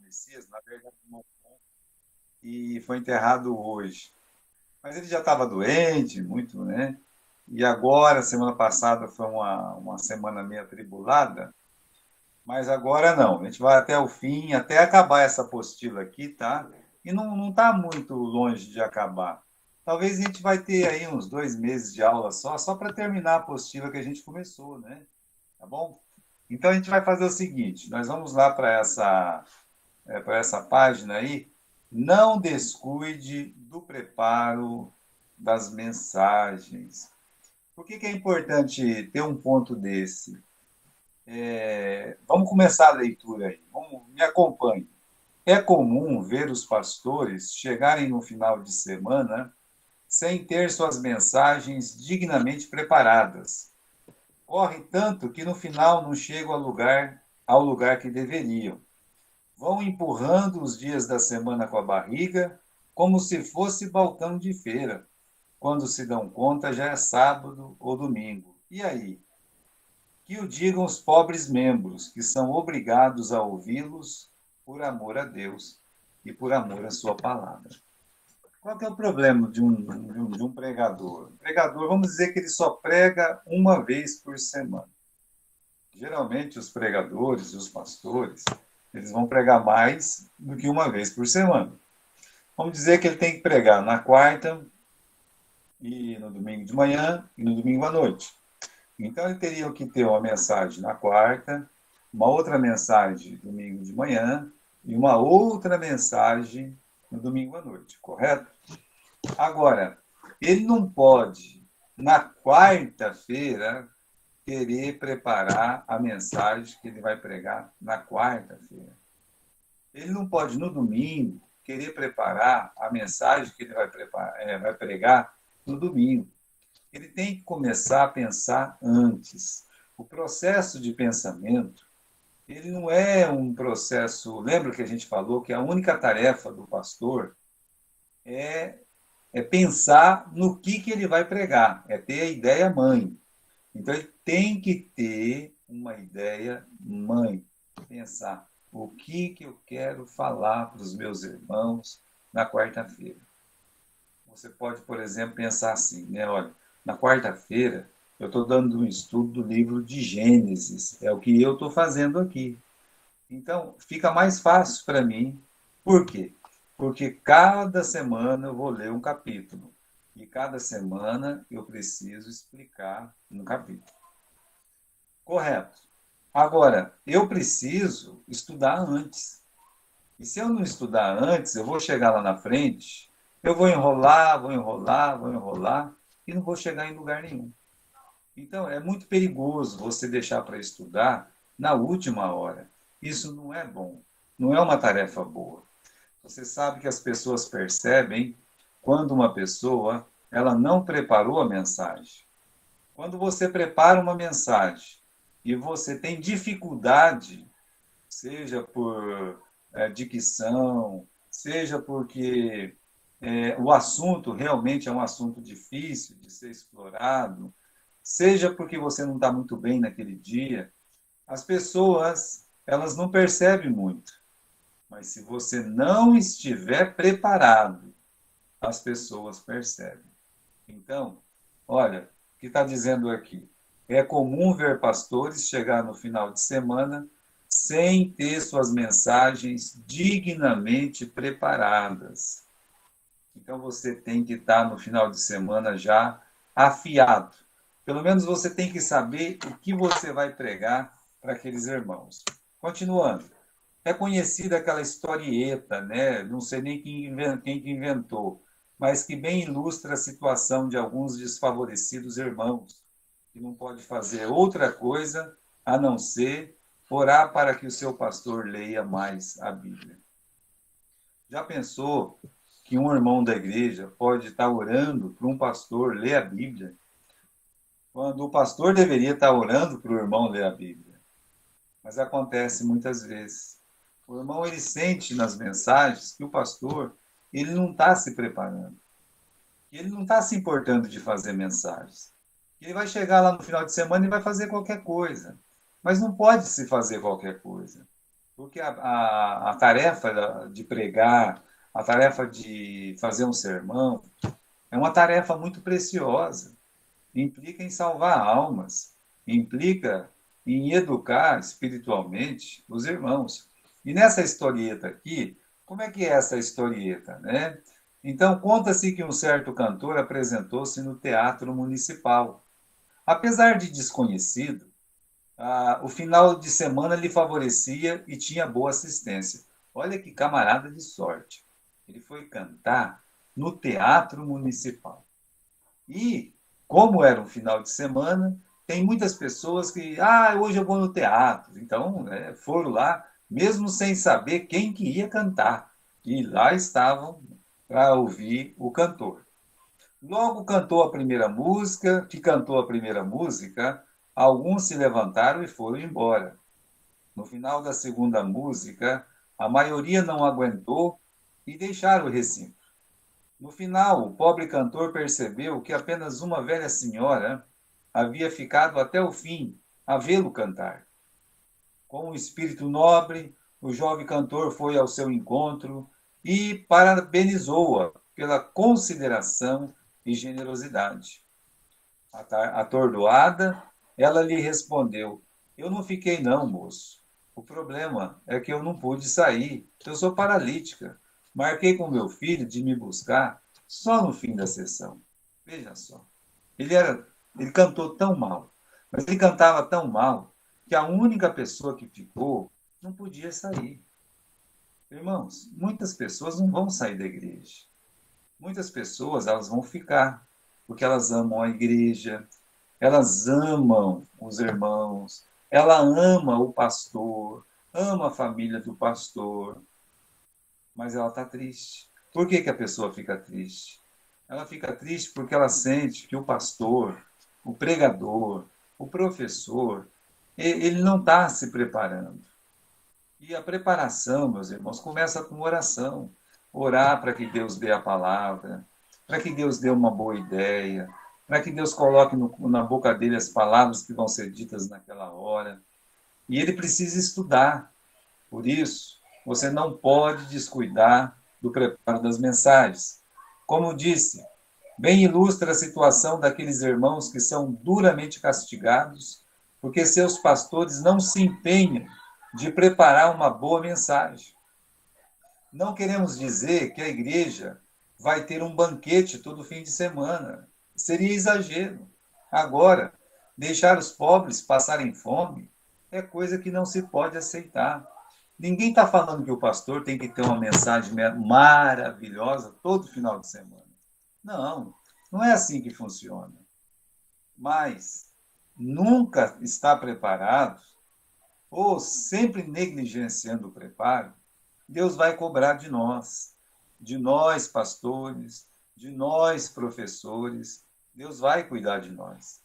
Messias, na verdade, e foi enterrado hoje. Mas ele já estava doente, muito, né? E agora, semana passada, foi uma semana meio atribulada, mas agora não. A gente vai até o fim, até acabar essa apostila aqui, tá? E não está muito longe de acabar. Talvez a gente vai ter aí uns 2 meses de aula só para terminar a apostila que a gente começou, né? Tá bom? Então a gente vai fazer o seguinte: nós vamos lá para essa página aí. Não descuide do preparo das mensagens. Por que é importante ter um ponto desse? Vamos começar a leitura aí. Me acompanhe. É comum ver os pastores chegarem no final de semana sem ter suas mensagens dignamente preparadas. Corre tanto que no final não chegam ao lugar que deveriam. Vão empurrando os dias da semana com a barriga, como se fosse balcão de feira. Quando se dão conta, já é sábado ou domingo. E aí? Que o digam os pobres membros, que são obrigados a ouvi-los por amor a Deus e por amor à sua palavra. Qual que é o problema de um pregador? O pregador, vamos dizer que ele só prega uma vez por semana. Geralmente, os pregadores e os pastores, eles vão pregar mais do que uma vez por semana. Vamos dizer que ele tem que pregar na quarta, e no domingo de manhã, e no domingo à noite. Então, ele teria que ter uma mensagem na quarta, uma outra mensagem domingo de manhã, e uma outra mensagem no domingo à noite, correto? Agora, ele não pode, na quarta-feira, querer preparar a mensagem que ele vai pregar na quarta-feira. Ele não pode, no domingo, querer preparar a mensagem que ele vai pregar no domingo. Ele tem que começar a pensar antes. O processo de pensamento, ele não é um processo... Lembra que a gente falou que a única tarefa do pastor é pensar no que ele vai pregar, é ter a ideia mãe. Então, ele tem que ter uma ideia mãe, pensar o que eu quero falar para os meus irmãos na quarta-feira. Você pode, por exemplo, pensar assim, né? Olha, na quarta-feira eu estou dando um estudo do livro de Gênesis, é o que eu estou fazendo aqui. Então, fica mais fácil para mim. Por quê? Porque cada semana eu vou ler um capítulo. E cada semana eu preciso explicar um capítulo. Correto. Agora, eu preciso estudar antes. E se eu não estudar antes, eu vou chegar lá na frente, eu vou enrolar, e não vou chegar em lugar nenhum. Então, é muito perigoso você deixar para estudar na última hora. Isso não é bom. Não é uma tarefa boa. Você sabe que as pessoas percebem quando uma pessoa ela não preparou a mensagem. Quando você prepara uma mensagem e você tem dificuldade, seja por dicção, seja porque o assunto realmente é um assunto difícil de ser explorado, seja porque você não está muito bem naquele dia, as pessoas elas não percebem muito. Mas se você não estiver preparado, as pessoas percebem. Então, olha, o que está dizendo aqui? É comum ver pastores chegar no final de semana sem ter suas mensagens dignamente preparadas. Então, você tem que estar no final de semana já afiado. Pelo menos você tem que saber o que você vai pregar para aqueles irmãos. Continuando. É conhecida aquela historieta, né? Não sei nem quem que inventou, mas que bem ilustra a situação de alguns desfavorecidos irmãos, que não pode fazer outra coisa a não ser orar para que o seu pastor leia mais a Bíblia. Já pensou que um irmão da igreja pode estar orando para um pastor ler a Bíblia, quando o pastor deveria estar orando para o irmão ler a Bíblia? Mas acontece muitas vezes. O irmão ele sente nas mensagens que o pastor ele não está se preparando, que ele não está se importando de fazer mensagens. Ele vai chegar lá no final de semana e vai fazer qualquer coisa, mas não pode se fazer qualquer coisa. Porque a tarefa de pregar, a tarefa de fazer um sermão, é uma tarefa muito preciosa. Implica em salvar almas, implica em educar espiritualmente os irmãos. E nessa historieta aqui, como é que é essa historieta, né? Então, conta-se que um certo cantor apresentou-se no Teatro Municipal. Apesar de desconhecido, o final de semana lhe favorecia e tinha boa assistência. Olha que camarada de sorte. Ele foi cantar no Teatro Municipal. E, como era um final de semana, tem muitas pessoas que, hoje eu vou no teatro. Então, né, foram lá, mesmo sem saber quem que ia cantar. E lá estavam para ouvir o cantor. Logo que cantou a primeira música, alguns se levantaram e foram embora. No final da segunda música, a maioria não aguentou e deixaram o recinto. No final, o pobre cantor percebeu que apenas uma velha senhora havia ficado até o fim a vê-lo cantar. Com um espírito nobre, o jovem cantor foi ao seu encontro e parabenizou-a pela consideração e generosidade. Atordoada, ela lhe respondeu: Eu não fiquei, não, moço. O problema é que eu não pude sair. Eu sou paralítica. Marquei com meu filho de me buscar só no fim da sessão. Veja só. Ele, era, ele cantou tão mal, mas ele cantava tão mal que a única pessoa que ficou não podia sair. Irmãos, muitas pessoas não vão sair da igreja. Muitas pessoas elas vão ficar, porque elas amam a igreja, elas amam os irmãos, ela ama o pastor, ama a família do pastor, mas ela está triste. Por que, que a pessoa fica triste? Ela fica triste porque ela sente que o pastor, o pregador, o professor, ele não está se preparando. E a preparação, meus irmãos, começa com oração. Orar para que Deus dê a palavra, para que Deus dê uma boa ideia, para que Deus coloque na boca dele as palavras que vão ser ditas naquela hora. E ele precisa estudar. Por isso, você não pode descuidar do preparo das mensagens. Como disse, bem ilustra a situação daqueles irmãos que são duramente castigados porque seus pastores não se empenham de preparar uma boa mensagem. Não queremos dizer que a igreja vai ter um banquete todo fim de semana. Seria exagero. Agora, deixar os pobres passarem fome é coisa que não se pode aceitar. Ninguém está falando que o pastor tem que ter uma mensagem maravilhosa todo final de semana. Não, não é assim que funciona. Mas nunca está preparado ou sempre negligenciando o preparo, Deus vai cobrar de nós pastores, de nós professores, Deus vai cuidar de nós.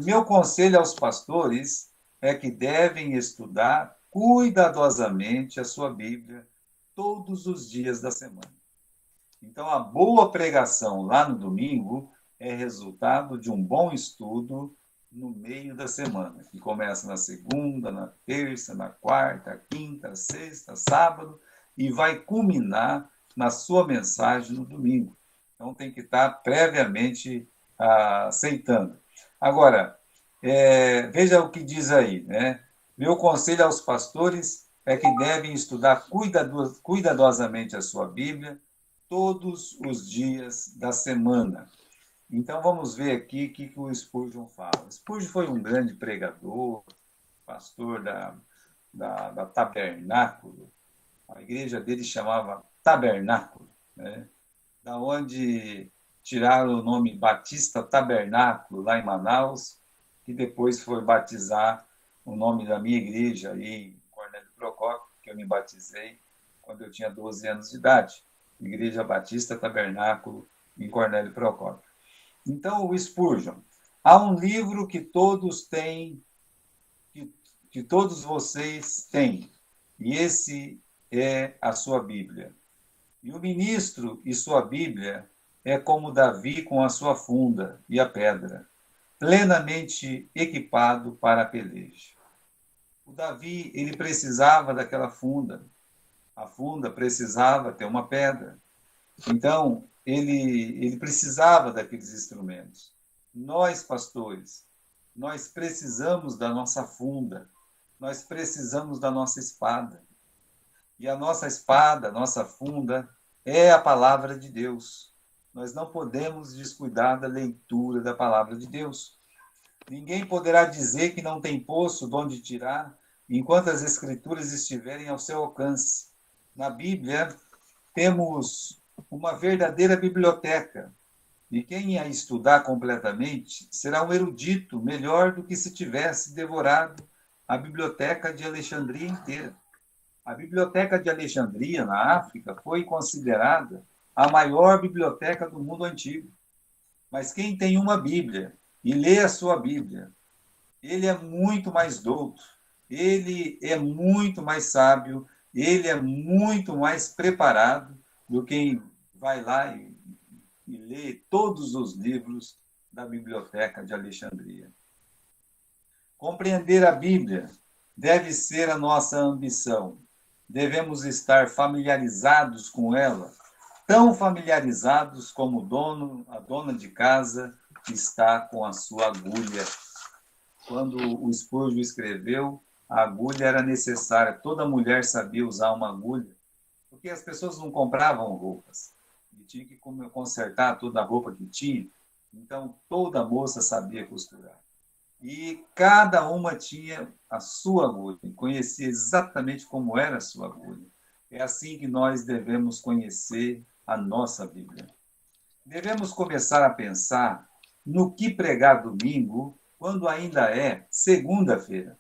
Meu conselho aos pastores é que devem estudar cuidadosamente a sua Bíblia todos os dias da semana. Então, a boa pregação lá no domingo é resultado de um bom estudo no meio da semana, que começa na segunda, na terça, na quarta, quinta, sexta, sábado, e vai culminar na sua mensagem no domingo. Então, tem que estar previamente aceitando. Agora, veja o que diz aí, né? Meu conselho aos pastores é que devem estudar cuidadosamente a sua Bíblia todos os dias da semana. Então, vamos ver aqui o que o Spurgeon fala. Spurgeon foi um grande pregador, pastor da Tabernáculo. A igreja dele chamava Tabernáculo, né? Da onde tiraram o nome Batista Tabernáculo, lá em Manaus, que depois foi batizar o nome da minha igreja, aí em Cornélio Procópio, que eu me batizei quando eu tinha 12 anos de idade. Igreja Batista Tabernáculo, em Cornélio Procópio. Então, o Spurgeon. Há um livro que todos têm, que todos vocês têm, e esse é a sua Bíblia. E o ministro e sua Bíblia é como Davi com a sua funda e a pedra, plenamente equipado para a peleja. O Davi, ele precisava daquela funda. A funda precisava ter uma pedra. Então, ele precisava daqueles instrumentos. Nós, pastores, nós precisamos da nossa funda. Nós precisamos da nossa espada. E a nossa espada, a nossa funda, é a palavra de Deus. Nós não podemos descuidar da leitura da palavra de Deus. Ninguém poderá dizer que não tem poço de onde tirar, enquanto as Escrituras estiverem ao seu alcance. Na Bíblia, temos uma verdadeira biblioteca. E quem a estudar completamente será um erudito melhor do que se tivesse devorado a biblioteca de Alexandria inteira. A biblioteca de Alexandria, na África, foi considerada a maior biblioteca do mundo antigo. Mas quem tem uma Bíblia e lê a sua Bíblia, ele é muito mais douto, ele é muito mais sábio, ele é muito mais preparado do que quem vai lá e lê todos os livros da biblioteca de Alexandria. Compreender a Bíblia deve ser a nossa ambição. Devemos estar familiarizados com ela, tão familiarizados como a dona de casa está com a sua agulha. Quando o Spurgeon escreveu, a agulha era necessária. Toda mulher sabia usar uma agulha, porque as pessoas não compravam roupas. E tinha que consertar toda a roupa que tinha. Então, toda moça sabia costurar. E cada uma tinha a sua agulha, conhecia exatamente como era a sua agulha. É assim que nós devemos conhecer a nossa Bíblia. Devemos começar a pensar no que pregar domingo, quando ainda é segunda-feira.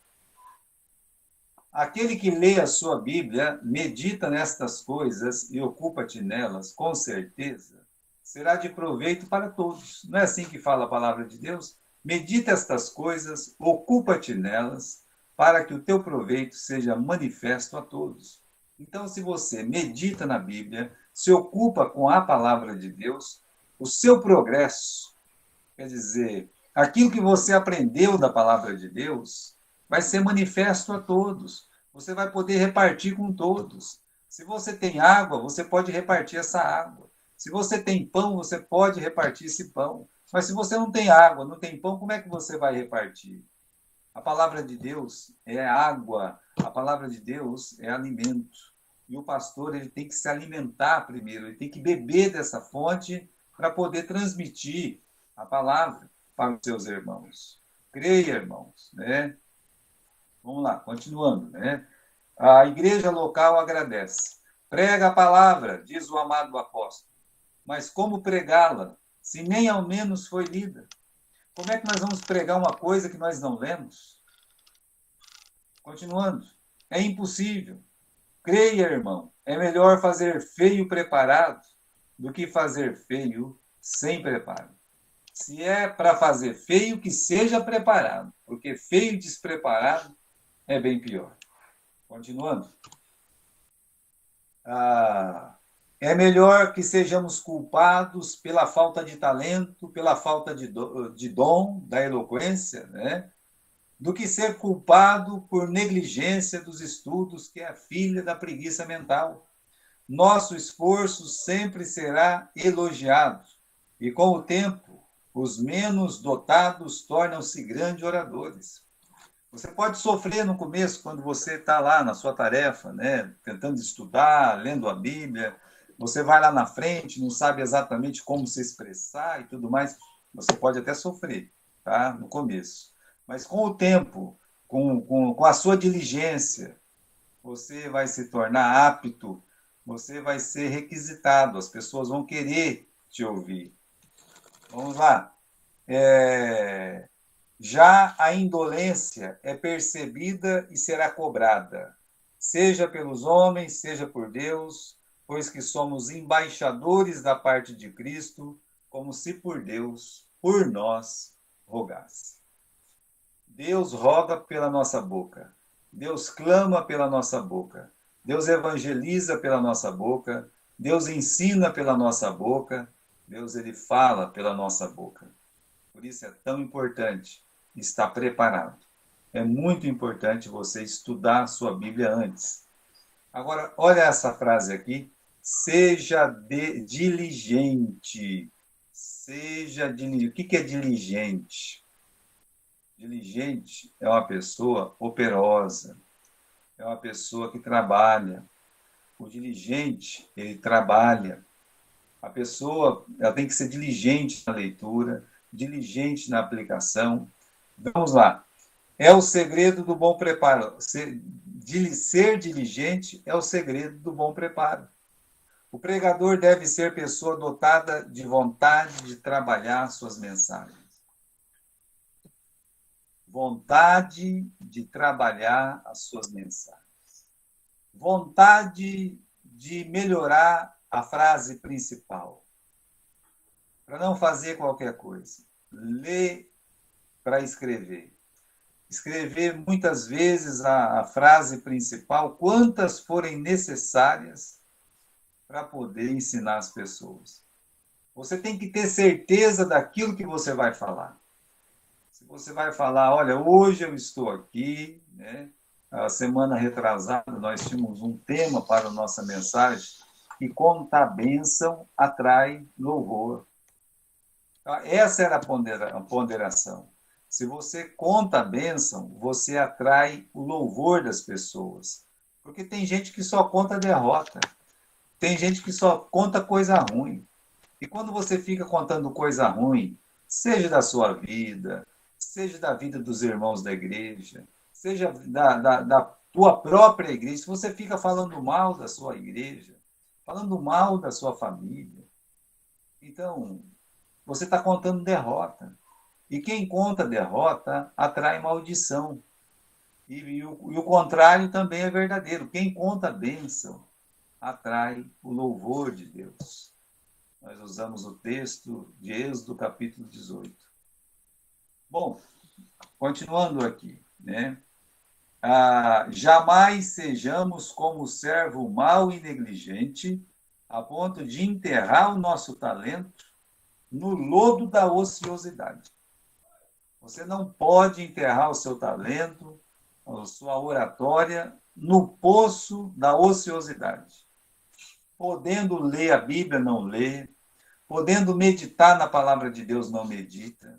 Aquele que lê a sua Bíblia, medita nestas coisas e ocupa-te nelas, com certeza, será de proveito para todos. Não é assim que fala a palavra de Deus? Medita estas coisas, ocupa-te nelas, para que o teu proveito seja manifesto a todos. Então, se você medita na Bíblia, se ocupa com a palavra de Deus, o seu progresso, quer dizer, aquilo que você aprendeu da palavra de Deus, vai ser manifesto a todos. Você vai poder repartir com todos. Se você tem água, você pode repartir essa água. Se você tem pão, você pode repartir esse pão. Mas se você não tem água, não tem pão, como é que você vai repartir? A palavra de Deus é água, a palavra de Deus é alimento. E o pastor ele tem que se alimentar primeiro, ele tem que beber dessa fonte para poder transmitir a palavra para os seus irmãos. Creia, irmãos, né? Vamos lá, continuando, né? A igreja local agradece. Prega a palavra, diz o amado apóstolo. Mas como pregá-la, se nem ao menos foi lida? Como é que nós vamos pregar uma coisa que nós não lemos? Continuando. É impossível. Creia, irmão, é melhor fazer feio preparado do que fazer feio sem preparo. Se é para fazer feio, que seja preparado, porque feio despreparado é bem pior. Continuando. É melhor que sejamos culpados pela falta de talento, pela falta de dom, da eloquência, né? Do que ser culpado por negligência dos estudos, que é a filha da preguiça mental. Nosso esforço sempre será elogiado, e com o tempo, os menos dotados tornam-se grandes oradores. Você pode sofrer no começo, quando você está lá na sua tarefa, né, tentando estudar, lendo a Bíblia, você vai lá na frente, não sabe exatamente como se expressar e tudo mais, você pode até sofrer, tá, no começo. Mas com o tempo, com a sua diligência, você vai se tornar apto, você vai ser requisitado, as pessoas vão querer te ouvir. Vamos lá. Já a indolência é percebida e será cobrada, seja pelos homens, seja por Deus, pois que somos embaixadores da parte de Cristo, como se por Deus, por nós, rogasse. Deus roga pela nossa boca, Deus clama pela nossa boca, Deus evangeliza pela nossa boca, Deus ensina pela nossa boca, Deus ele fala pela nossa boca. Por isso é tão importante estar preparado. é muito importante você estudar a sua Bíblia antes. Agora, olha essa frase aqui. Seja diligente. Seja diligente. O que é diligente? Diligente é uma pessoa operosa, é uma pessoa que trabalha. O diligente, ele trabalha. A pessoa ela tem que ser diligente na leitura, diligente na aplicação. Vamos lá. É o segredo do bom preparo. Ser diligente é o segredo do bom preparo. O pregador deve ser pessoa dotada de vontade de trabalhar suas mensagens. Vontade de trabalhar as suas mensagens. Vontade de melhorar a frase principal. Para não fazer qualquer coisa. Ler para escrever. Escrever muitas vezes a frase principal, quantas forem necessárias para poder ensinar as pessoas. Você tem que ter certeza daquilo que você vai falar. Se você vai falar, olha, hoje eu estou aqui, né? A semana retrasada nós tínhamos um tema para a nossa mensagem, e conta a bênção atrai louvor. Essa era a ponderação. Se você conta a bênção, você atrai o louvor das pessoas. Porque tem gente que só conta derrota. Tem gente que só conta coisa ruim. E quando você fica contando coisa ruim, seja da sua vida, seja da vida dos irmãos da igreja, seja da tua própria igreja, se você fica falando mal da sua igreja, falando mal da sua família, então você está contando derrota. E quem conta derrota atrai maldição. E o contrário também é verdadeiro. Quem conta bênção atrai o louvor de Deus. Nós usamos o texto de Êxodo, capítulo 18. Bom, continuando aqui, né? Jamais sejamos como o servo mau e negligente, a ponto de enterrar o nosso talento no lodo da ociosidade. Você não pode enterrar o seu talento, a sua oratória, no poço da ociosidade. Podendo ler a Bíblia, não lê. Podendo meditar na palavra de Deus, não medita.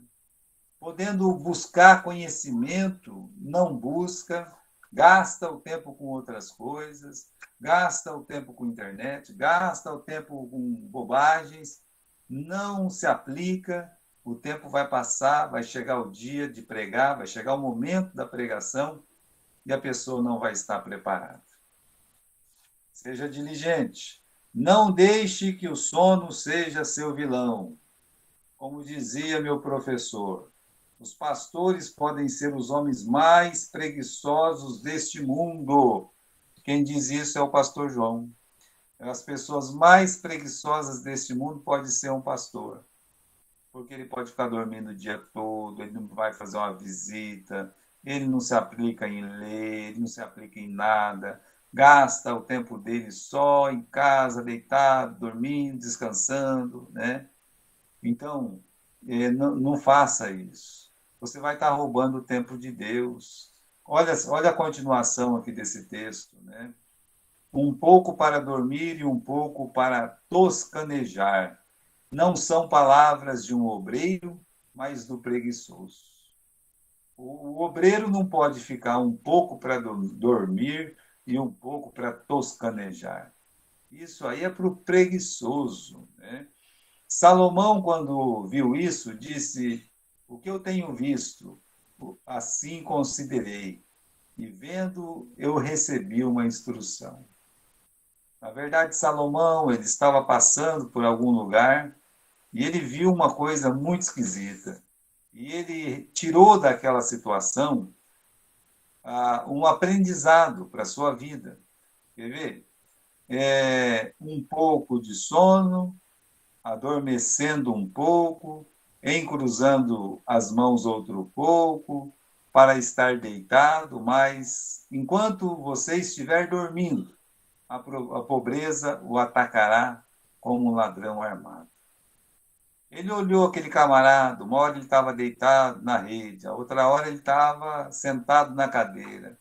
Podendo buscar conhecimento, não busca. Gasta o tempo com outras coisas. Gasta o tempo com internet. Gasta o tempo com bobagens. Não se aplica. O tempo vai passar, vai chegar o dia de pregar, vai chegar o momento da pregação e a pessoa não vai estar preparada. Seja diligente. Não deixe que o sono seja seu vilão. Como dizia meu professor, os pastores podem ser os homens mais preguiçosos deste mundo. Quem diz isso é o pastor João. As pessoas mais preguiçosas deste mundo podem ser um pastor. Porque ele pode ficar dormindo o dia todo, ele não vai fazer uma visita, ele não se aplica em ler, ele não se aplica em nada, gasta o tempo dele só em casa, deitado, dormindo, descansando, né? Então, não faça isso. Você vai estar roubando o tempo de Deus. Olha a continuação aqui desse texto, né? Um pouco para dormir e um pouco para toscanejar. Não são palavras de um obreiro, mas do preguiçoso. O obreiro não pode ficar um pouco para dormir e um pouco para toscanejar. Isso aí é para o preguiçoso, né? Salomão, quando viu isso, disse: o que eu tenho visto, assim considerei, e vendo, eu recebi uma instrução. Na verdade, Salomão, ele estava passando por algum lugar e ele viu uma coisa muito esquisita. E ele tirou daquela situação um aprendizado para a sua vida. Quer ver? Um pouco de sono, adormecendo um pouco, encruzando as mãos outro pouco, para estar deitado, mas enquanto você estiver dormindo, a pobreza o atacará como um ladrão armado. Ele olhou aquele camarada, uma hora ele estava deitado na rede, a outra hora ele estava sentado na cadeira,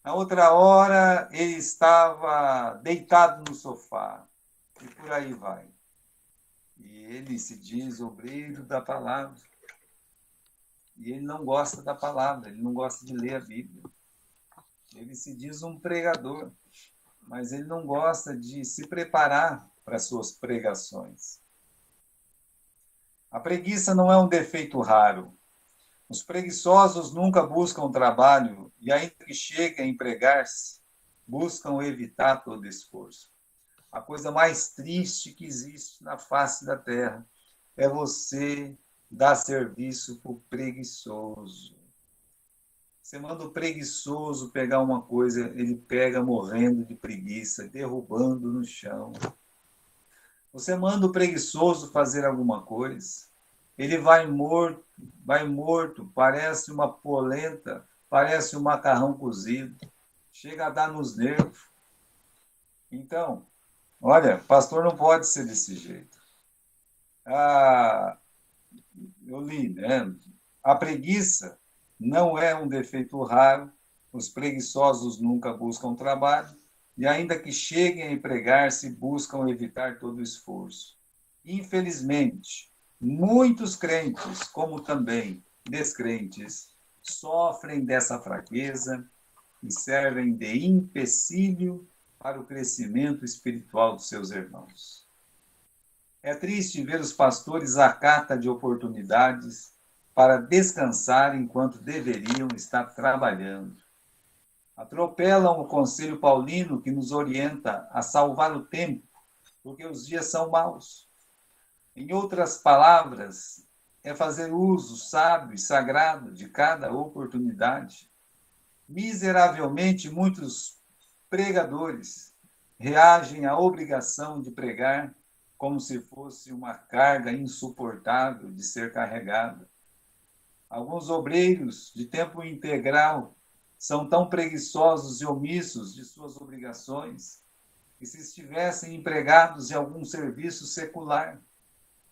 a outra hora ele estava deitado no sofá, e por aí vai. E ele se diz obreiro da palavra. E ele não gosta da palavra, ele não gosta de ler a Bíblia. Ele se diz um pregador, mas ele não gosta de se preparar para as suas pregações. A preguiça não é um defeito raro. Os preguiçosos nunca buscam trabalho e, ainda que cheguem a empregar-se, buscam evitar todo esforço. A coisa mais triste que existe na face da terra é você dar serviço para o preguiçoso. Você manda o preguiçoso pegar uma coisa, ele pega morrendo de preguiça, derrubando no chão. Você manda o preguiçoso fazer alguma coisa, ele vai morto, parece uma polenta, parece um macarrão cozido, chega a dar nos nervos. Então, olha, pastor não pode ser desse jeito. Eu li, né? A preguiça não é um defeito raro, os preguiçosos nunca buscam trabalho, e ainda que cheguem a empregar-se, buscam evitar todo esforço. Infelizmente, muitos crentes, como também descrentes, sofrem dessa fraqueza e servem de empecilho para o crescimento espiritual dos seus irmãos. É triste ver os pastores à cata de oportunidades para descansar enquanto deveriam estar trabalhando. Atropelam o conselho paulino que nos orienta a salvar o tempo, porque os dias são maus. Em outras palavras, é fazer uso sábio e sagrado de cada oportunidade. Miseravelmente, muitos pregadores reagem à obrigação de pregar como se fosse uma carga insuportável de ser carregada. Alguns obreiros de tempo integral são tão preguiçosos e omissos de suas obrigações que, se estivessem empregados em algum serviço secular,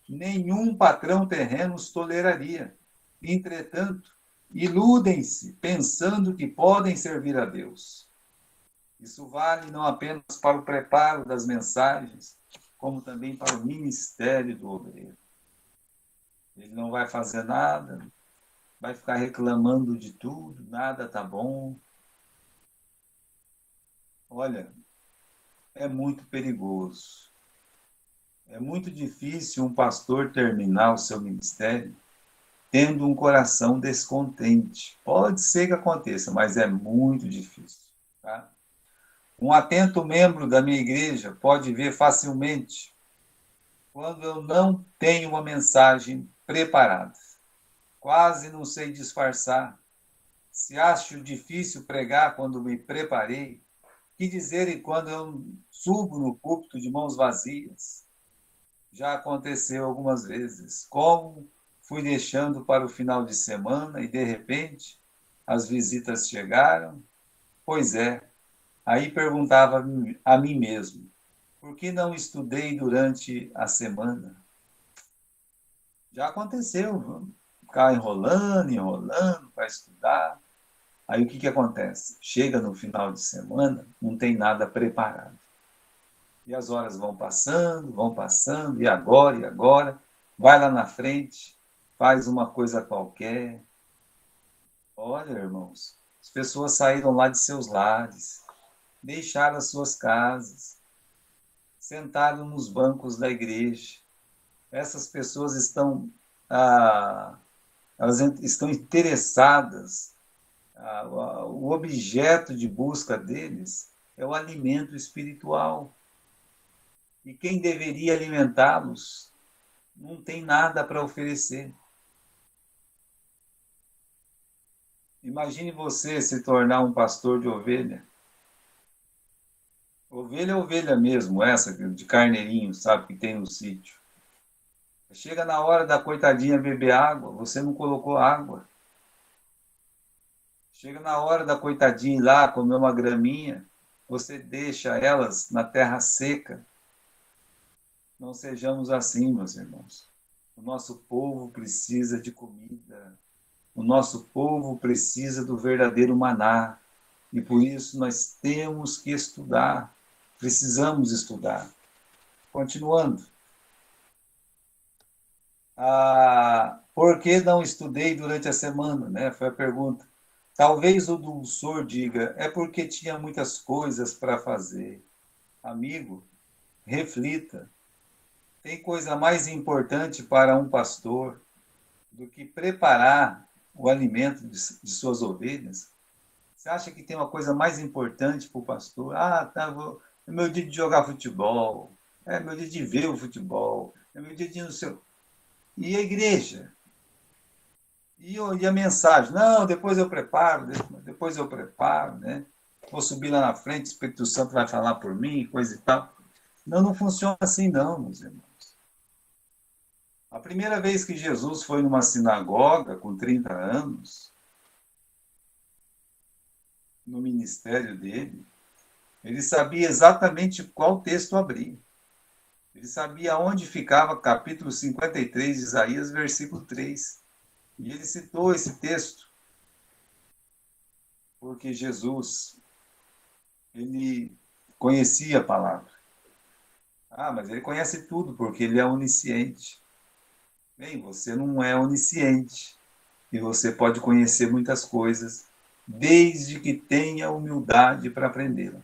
nenhum patrão terreno os toleraria. Entretanto, iludem-se pensando que podem servir a Deus. Isso vale não apenas para o preparo das mensagens, como também para o ministério do obreiro. Ele não vai fazer nada, vai ficar reclamando de tudo, nada está bom. Olha, é muito perigoso. É muito difícil um pastor terminar o seu ministério tendo um coração descontente. Pode ser que aconteça, mas é muito difícil. Tá? Um atento membro da minha igreja pode ver facilmente quando eu não tenho uma mensagem preparada. Quase não sei disfarçar. Se acho difícil pregar quando me preparei, que dizer quando eu subo no púlpito de mãos vazias? Já aconteceu algumas vezes. Como fui deixando para o final de semana e, de repente, as visitas chegaram? Pois é, aí perguntava a mim mesmo, por que não estudei durante a semana? Já aconteceu, ficar enrolando para estudar. Aí o que acontece? Chega no final de semana, não tem nada preparado. E as horas vão passando, e agora, vai lá na frente, faz uma coisa qualquer. Olha, irmãos, as pessoas saíram lá de seus lares, deixaram as suas casas, sentaram nos bancos da igreja. Essas pessoas elas estão interessadas, o objeto de busca deles é o alimento espiritual. E quem deveria alimentá-los não tem nada para oferecer. Imagine você se tornar um pastor de ovelha. Ovelha é ovelha mesmo, essa de carneirinho, sabe, que tem no sítio. Chega na hora da coitadinha beber água, você não colocou água. Chega na hora da coitadinha ir lá comer uma graminha, você deixa elas na terra seca. Não sejamos assim, meus irmãos. O nosso povo precisa de comida. O nosso povo precisa do verdadeiro maná. E por isso nós temos que estudar. Precisamos estudar. Continuando. Por que não estudei durante a semana? Né? Foi a pergunta. Talvez o dulçor diga, é porque tinha muitas coisas para fazer. Amigo, reflita. Tem coisa mais importante para um pastor do que preparar o alimento de suas ovelhas? Você acha que tem uma coisa mais importante para o pastor? É meu dia de jogar futebol, é meu dia de ver o futebol, é meu dia de ir no seu... E a igreja? E a mensagem? Não, depois eu preparo, né? Vou subir lá na frente, o Espírito Santo vai falar por mim, coisa e tal. Não, não funciona assim não, meus irmãos. A primeira vez que Jesus foi numa sinagoga, com 30 anos, no ministério dele, ele sabia exatamente qual texto abrir. Ele sabia onde ficava capítulo 53 de Isaías, versículo 3. E ele citou esse texto porque Jesus, ele conhecia a palavra. Mas ele conhece tudo porque ele é onisciente. Bem, você não é onisciente e você pode conhecer muitas coisas desde que tenha humildade para aprendê-la.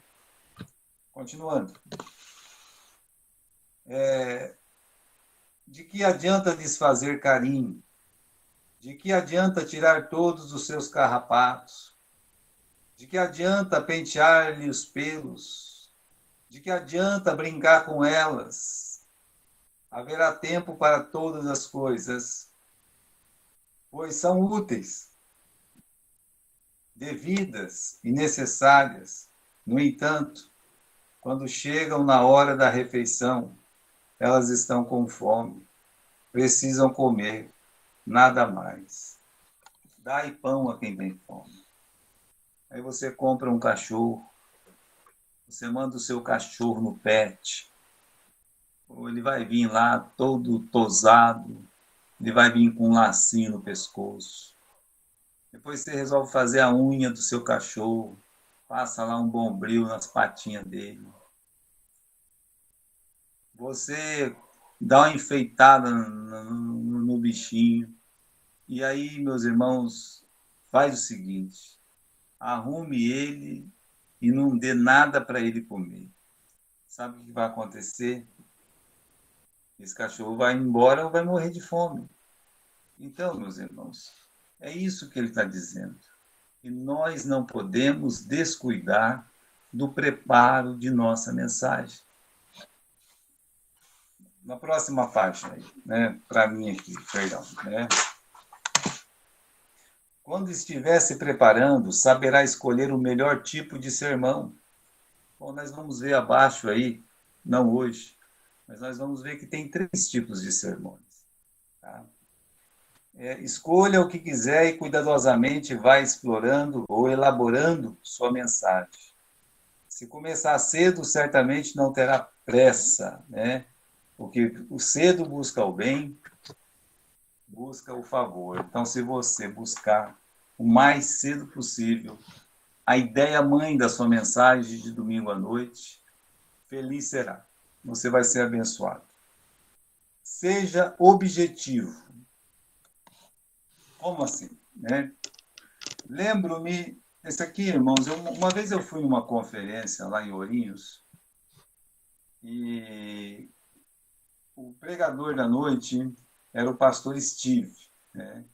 Continuando. De que adianta desfazer carinho? De que adianta tirar todos os seus carrapatos? De que adianta pentear-lhe os pelos? De que adianta brincar com elas? Haverá tempo para todas as coisas, pois são úteis, devidas e necessárias. No entanto, quando chegam na hora da refeição, elas estão com fome, precisam comer, nada mais. Dai pão a quem tem fome. Aí você compra um cachorro, você manda o seu cachorro no pet, ou ele vai vir lá todo tosado, ele vai vir com um lacinho no pescoço. Depois você resolve fazer a unha do seu cachorro, passa lá um bombril nas patinhas dele. Você dá uma enfeitada no bichinho. E aí, meus irmãos, faz o seguinte, arrume ele e não dê nada para ele comer. Sabe o que vai acontecer? Esse cachorro vai embora ou vai morrer de fome. Então, meus irmãos, é isso que ele está dizendo. E nós não podemos descuidar do preparo de nossa mensagem. Na próxima página, né, para mim aqui, perdão. Né? Quando estiver se preparando, saberá escolher o melhor tipo de sermão. Bom, nós vamos ver abaixo aí, não hoje, mas nós vamos ver que tem 3 tipos de sermões. Tá? Escolha o que quiser e cuidadosamente vai explorando ou elaborando sua mensagem. Se começar cedo, certamente não terá pressa, né? Porque o cedo busca o bem, busca o favor. Então, se você buscar o mais cedo possível a ideia mãe da sua mensagem de domingo à noite, feliz será. Você vai ser abençoado. Seja objetivo. Como assim? Né? Lembro-me, esse aqui, irmãos, uma vez eu fui numa conferência lá em Ourinhos e o pregador da noite era o pastor Steve, né?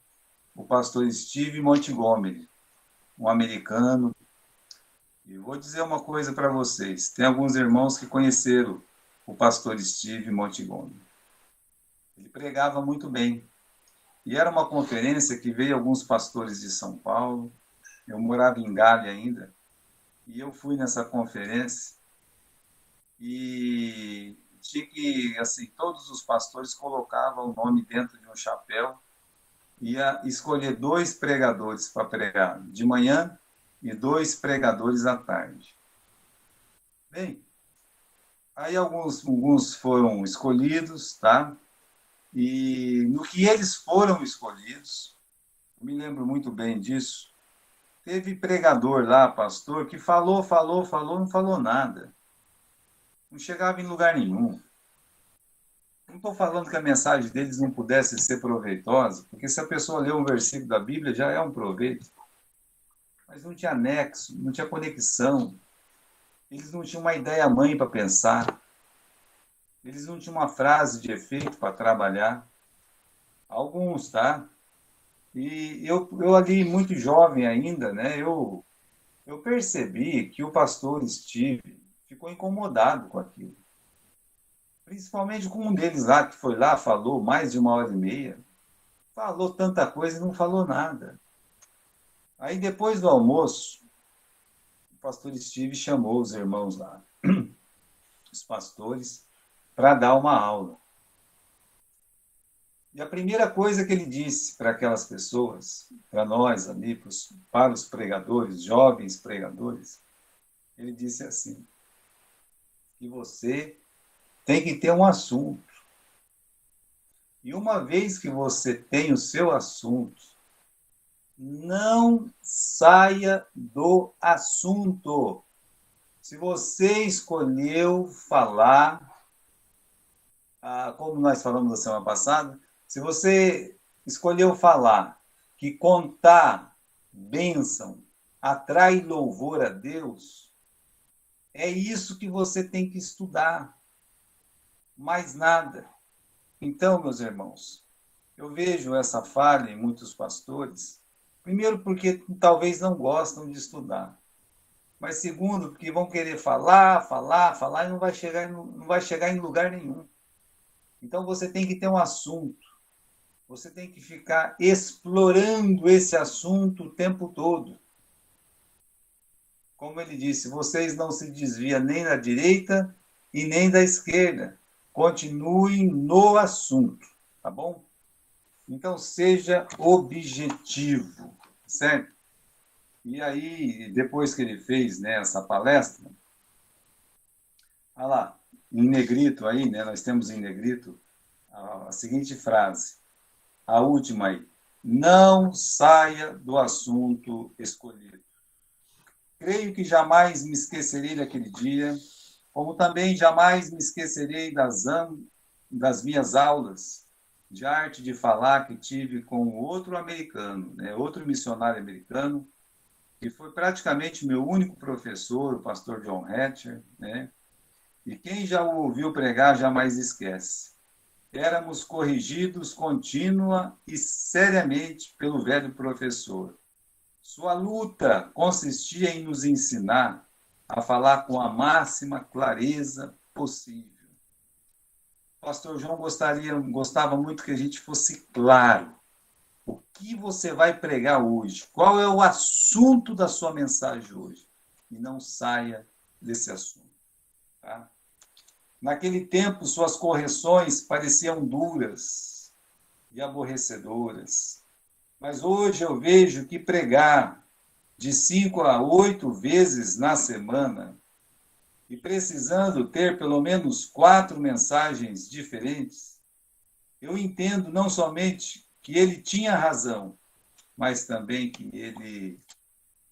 O pastor Steve Montgomery, um americano. E vou dizer uma coisa para vocês, tem alguns irmãos que conheceram o pastor Steve Montgomery. Ele pregava muito bem. E era uma conferência que veio alguns pastores de São Paulo. Eu morava em Gávea ainda. E eu fui nessa conferência. E tinha que, assim, todos os pastores colocavam o nome dentro de um chapéu. Ia escolher 2 pregadores para pregar de manhã e 2 pregadores à tarde. Bem, aí alguns foram escolhidos, tá? E no que eles foram escolhidos, eu me lembro muito bem disso, teve pregador lá, pastor, que falou, não falou nada. Não chegava em lugar nenhum. Não estou falando que a mensagem deles não pudesse ser proveitosa, porque se a pessoa lê um versículo da Bíblia, já é um proveito. Mas não tinha nexo, não tinha conexão. Eles não tinham uma ideia-mãe para pensar. Eles não tinham uma frase de efeito para trabalhar. Alguns, tá? E eu ali, muito jovem ainda, né? Eu percebi que o pastor Steve ficou incomodado com aquilo. Principalmente com um deles lá, que foi lá, falou mais de 1h30. Falou tanta coisa e não falou nada. Aí, depois do almoço, o pastor Steve chamou os irmãos lá, os pastores, para dar uma aula. E a primeira coisa que ele disse para aquelas pessoas, para nós ali, para os pregadores, jovens pregadores, ele disse assim, que você tem que ter um assunto. E uma vez que você tem o seu assunto, não saia do assunto. Se você escolheu falar, como nós falamos na semana passada, se você escolheu falar que contar bênção atrai louvor a Deus, é isso que você tem que estudar. Mais nada. Então, meus irmãos, eu vejo essa falha em muitos pastores, primeiro porque talvez não gostam de estudar, mas segundo porque vão querer falar e não vai chegar em lugar nenhum. Então você tem que ter um assunto, você tem que ficar explorando esse assunto o tempo todo. Como ele disse, vocês não se desviam nem da direita e nem da esquerda. Continuem no assunto, tá bom? Então, seja objetivo, certo? E aí, depois que ele fez, né, essa palestra, olha lá, em negrito aí, né, nós temos em negrito a seguinte frase, a última aí, não saia do assunto escolhido. Creio que jamais me esquecerei daquele dia, como também jamais me esquecerei das minhas aulas de arte de falar que tive com outro americano, né, outro missionário americano, que foi praticamente meu único professor, o pastor John Hatcher, né? E quem já o ouviu pregar jamais esquece. Éramos corrigidos contínua e seriamente pelo velho professor. Sua luta consistia em nos ensinar a falar com a máxima clareza possível. O pastor João gostava muito que a gente fosse claro. O que você vai pregar hoje? Qual é o assunto da sua mensagem hoje? E não saia desse assunto. Tá? Naquele tempo, suas correções pareciam duras e aborrecedoras. Mas hoje eu vejo que pregar de 5 a 8 vezes na semana e precisando ter pelo menos 4 mensagens diferentes, eu entendo não somente que ele tinha razão, mas também que ele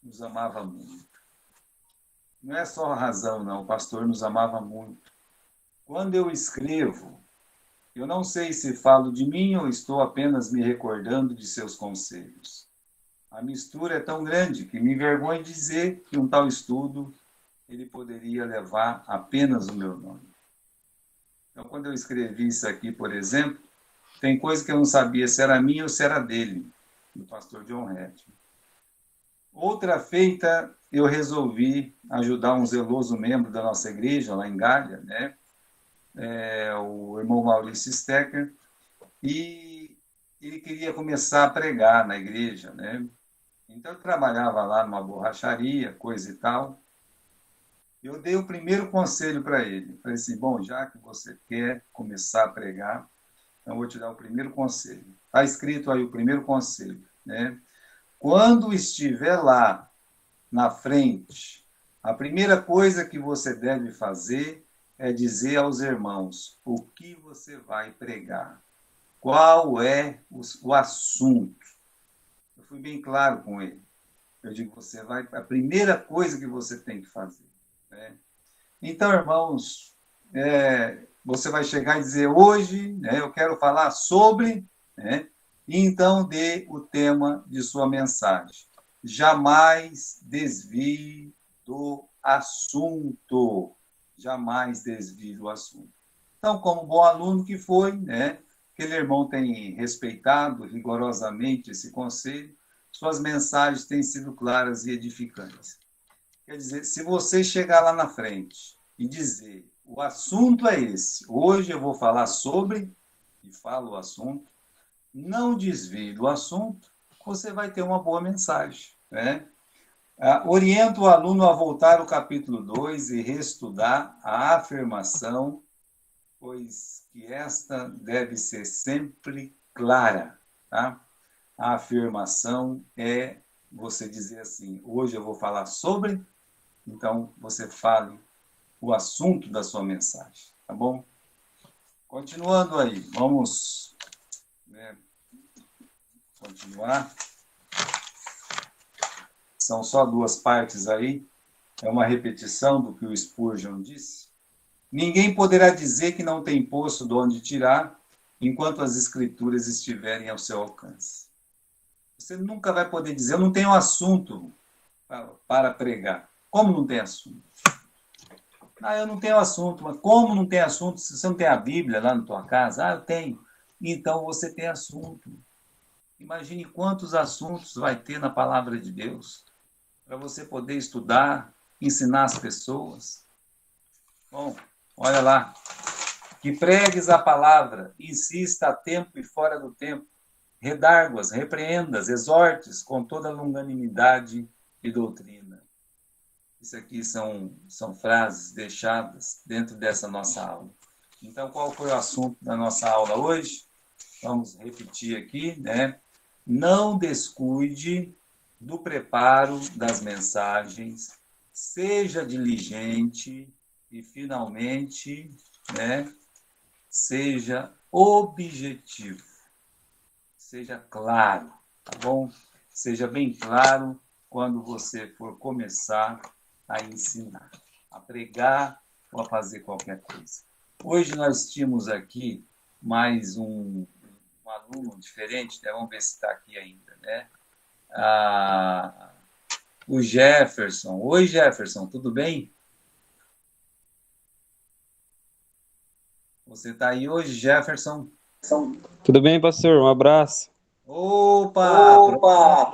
nos amava muito. Não é só razão, não, o pastor nos amava muito. Quando eu escrevo, eu não sei se falo de mim ou estou apenas me recordando de seus conselhos. A mistura é tão grande que me envergonho de dizer que um tal estudo ele poderia levar apenas o meu nome. Então, quando eu escrevi isso aqui, por exemplo, tem coisa que eu não sabia se era minha ou se era dele, do pastor John Hatch. Outra feita, eu resolvi ajudar um zeloso membro da nossa igreja, lá em Galha, né? O irmão Maurício Stecker, e ele queria começar a pregar na igreja, né? Então, eu trabalhava lá numa borracharia, coisa e tal. Eu dei o primeiro conselho para ele. Falei assim, bom, já que você quer começar a pregar, então eu vou te dar o primeiro conselho. Está escrito aí o primeiro conselho, né? Quando estiver lá na frente, a primeira coisa que você deve fazer é dizer aos irmãos o que você vai pregar. qual é o assunto. Eu fui bem claro com ele. Eu digo, a primeira coisa que você tem que fazer. Né? Então, irmãos, você vai chegar e dizer, hoje, né, eu quero falar sobre, né, e então dê o tema de sua mensagem. Jamais desvie do assunto. Jamais desvie do assunto. Então, como bom aluno que foi, né, aquele irmão tem respeitado rigorosamente esse conselho, suas mensagens têm sido claras e edificantes. Quer dizer, se você chegar lá na frente e dizer, o assunto é esse, hoje eu vou falar sobre, e falo o assunto, não desvie do assunto, você vai ter uma boa mensagem. Né? Orienta o aluno a voltar ao capítulo 2 e reestudar a afirmação, pois que esta deve ser sempre clara. Tá? A afirmação é você dizer assim, hoje eu vou falar sobre, então você fale o assunto da sua mensagem, tá bom? Continuando aí, vamos continuar. São só duas partes aí, é uma repetição do que o Spurgeon disse. Ninguém poderá dizer que não tem poço de onde tirar, enquanto as escrituras estiverem ao seu alcance. Você nunca vai poder dizer, eu não tenho assunto para pregar. Como não tem assunto? Eu não tenho assunto. Mas como não tem assunto? Se você não tem a Bíblia lá na tua casa, eu tenho. Então você tem assunto. Imagine quantos assuntos vai ter na palavra de Deus para você poder estudar, ensinar as pessoas. Bom, olha lá. Que pregues a palavra, insista a tempo e fora do tempo, redarguas, repreendas, exortes com toda longanimidade e doutrina. Isso aqui são frases deixadas dentro dessa nossa aula. Então, qual foi o assunto da nossa aula hoje? Vamos repetir aqui, né? Não descuide do preparo das mensagens, seja diligente e, finalmente, né, seja objetivo. Seja claro, tá bom? Seja bem claro quando você for começar a ensinar, a pregar ou a fazer qualquer coisa. Hoje nós tínhamos aqui mais um aluno diferente, né? Vamos ver se está aqui ainda, né? O Jefferson. Oi, Jefferson, tudo bem? Você está aí hoje, Jefferson? Tudo bem, pastor? Um abraço. Opa!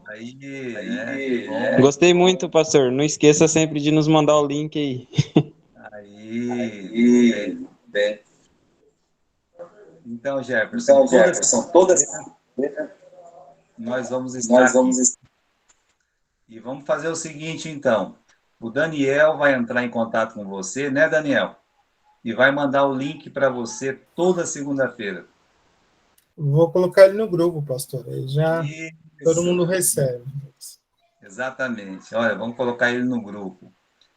Aí, né? Gostei muito, pastor. Não esqueça sempre de nos mandar o link aí. Aí, muito bem. Então, Jefferson, toda segunda-feira nós vamos estar aqui. E vamos fazer o seguinte, então. O Daniel vai entrar em contato com você, né, Daniel? E vai mandar o link para você toda segunda-feira. Vou colocar ele no grupo, pastor. Aí já Isso. Todo mundo recebe. Exatamente. Olha, vamos colocar ele no grupo.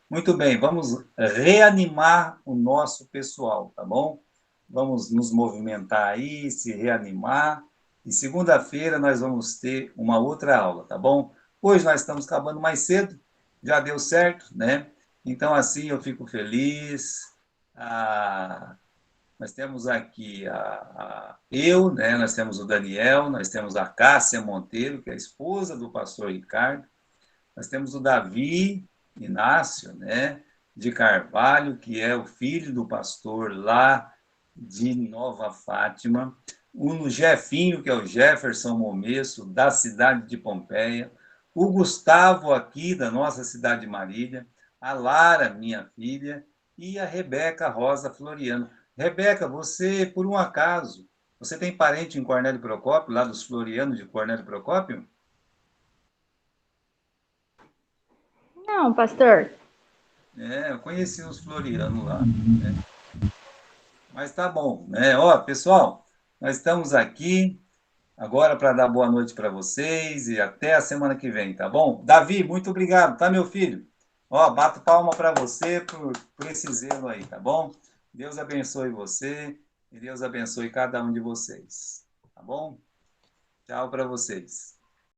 Muito bem, vamos reanimar o nosso pessoal, tá bom? Vamos nos movimentar aí, se reanimar. E segunda-feira nós vamos ter uma outra aula, tá bom? Hoje nós estamos acabando mais cedo, já deu certo, né? Então, assim, eu fico feliz. Nós temos aqui eu, né? Nós temos o Daniel, nós temos a Cássia Monteiro, que é a esposa do pastor Ricardo. Nós temos o Davi Inácio, né, de Carvalho, que é o filho do pastor lá de Nova Fátima. O Jefinho, que é o Jefferson Momesso, da cidade de Pompeia. O Gustavo, aqui da nossa cidade de Marília. A Lara, minha filha. E a Rebeca Rosa Floriano. Rebeca, você, por um acaso, você tem parente em Cornélio Procópio, lá dos Florianos de Cornélio Procópio? Não, pastor. Eu conheci uns florianos lá, né? Mas tá bom, né? Ó, pessoal, nós estamos aqui agora para dar boa noite para vocês e até a semana que vem, tá bom? Davi, muito obrigado, tá, meu filho? Ó, bato palma para você por esse zelo aí, tá bom? Deus abençoe você Que Deus abençoe cada um de vocês. Tá bom? Tchau para vocês.